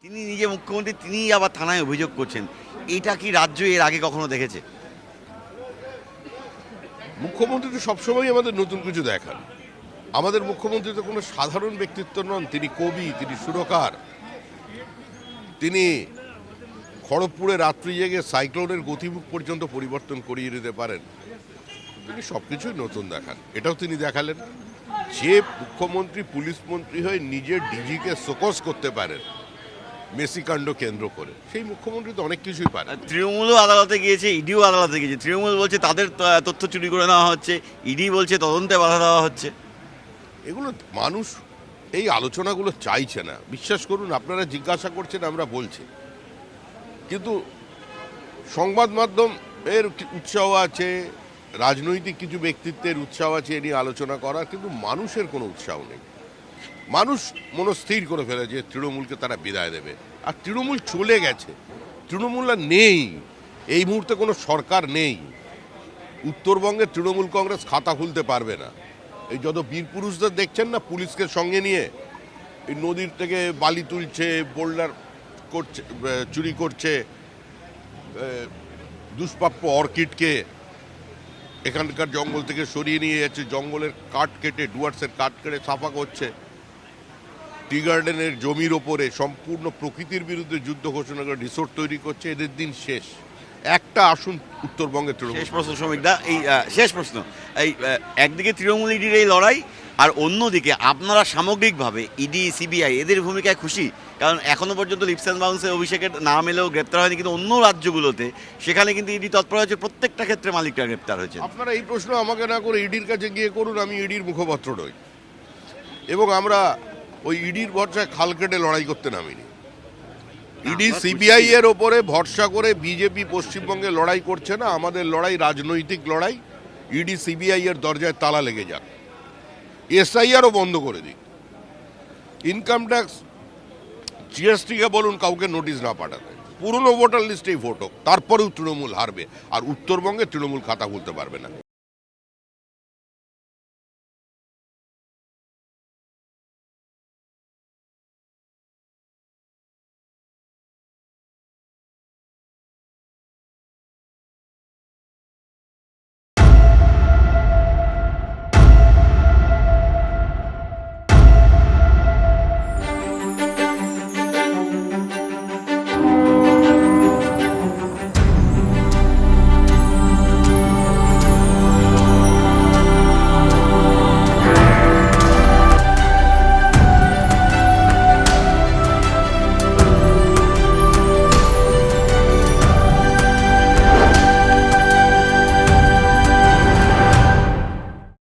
তিনি নিজে মুখ্যমন্ত্রী, তিনি আবার থানায় অভিযোগ করছেন। এটা কি রাজ্য এর আগে কখনো দেখেছে? মুখ্যমন্ত্রী তো সবসময় আমাদের নতুন কিছু দেখান। আমাদের মুখ্যমন্ত্রী তো কোনো সাধারণ ব্যক্তিত্ব নন, তিনি কবি, তিনি সুরকার, তিনি খড়গপুরে রাত্রি জেগে সাইক্লোনের গতিমুখ পর্যন্ত পরিবর্তন করিয়ে দিতে পারেন। তিনি সবকিছুই নতুন দেখান, এটাও তিনি দেখালেন। যে মুখ্যমন্ত্রী পুলিশ মন্ত্রী হয়ে নিজের ডিজিকে শোকজ করতে পারেন মেসিকাণ্ড কেন্দ্র করে, সেই মুখ্যমন্ত্রী তো অনেক কিছুই পারেন। তৃণমূলও আদালতে গিয়েছে, ইডিও আদালতে গিয়েছে। তৃণমূল বলছে তাদের তথ্য চুরি করে নেওয়া হচ্ছে, ইডি বলছে তদন্তে বাধা দেওয়া হচ্ছে। এগুলো মানুষ এই আলোচনাগুলো চাইছে না। বিশ্বাস করুন, আপনারা জিজ্ঞাসা করছেন, আমরা বলছি, কিন্তু সংবাদ মাধ্যম এর উৎসাহ আছে, রাজনৈতিক কিছু ব্যক্তিত্বের উৎসাহ আছে এ নিয়ে আলোচনা করার, কিন্তু মানুষের কোনো উৎসাহ নেই। মানুষ মনস্থির করে ফেলে যে তৃণমূলকে তারা বিদায় দেবে, আর তৃণমূল চলে গেছে, তৃণমূল আর নেই। এই মুহূর্তে কোনো সরকার নেই। উত্তরবঙ্গে তৃণমূল কংগ্রেস খাতা খুলতে পারবে না। এই যত বীর পুরুষদের দেখছেন না পুলিশকে সঙ্গে নিয়ে এই নদীর থেকে বালি তুলছে, বোল্ডার করছে, চুরি করছে, দুষ্প্রাপ্য অর্কিডকে এখানকার জঙ্গল থেকে সরিয়ে নিয়ে যাচ্ছে, জঙ্গলের কাঠ কেটে, ডুয়ার্সের কাঠ কেটে সাফা করছে, টি গার্ডেনের জমির ওপরে সম্পূর্ণ প্রকৃতির বিরুদ্ধে যুদ্ধ ঘোষণা করে রিসোর্ট তৈরি করছে। এদের দিন শেষ। একটা আসুন উত্তরবঙ্গের তৃণমূল। শেষ প্রশ্ন শ্রমিকদা, এই শেষ প্রশ্ন, এই একদিকে তৃণমূল ইডির এই লড়াই, আর অন্যদিকে আপনারা সামগ্রিকভাবে ইডি সিবিআই এদের ভূমিকায় খুশি? কারণ এখনো পর্যন্ত লিপস অ্যান্ড বাউন্সে অভিষেকের নাম এলেও গ্রেপ্তার হয়নি, কিন্তু অন্য রাজ্যগুলোতে সেখানে কিন্তু ইডি তৎপর হয়েছে, প্রত্যেকটা ক্ষেত্রে মালিকরা গ্রেপ্তার হয়েছে। আপনারা এই প্রশ্ন আমাকে না করে ইডির কাছে গিয়ে করুন। আমি ইডির মুখপাত্র নই, এবং আমরা ওই ইডির ভরসায় খাল কেটে লড়াই করতে নামিনি। ইডি সিবিআই এর ওপরে ভরসা করে বিজেপি পশ্চিমবঙ্গে লড়াই করছে না। আমাদের লড়াই রাজনৈতিক লড়াই। ইডি সিবিআই এর দরজায় তালা লেগে যাক, এসআইআরও বন্ধ করে দিক, ইনকাম ট্যাক্স জিএসটিকে বলুন কাউকে নোটিশ না পাঠাতে, পুরনো ভোটার লিস্টেই ভোট হোক, তারপরেও তৃণমূল হারবে, আর উত্তরবঙ্গে তৃণমূল খাতা খুলতে পারবে না।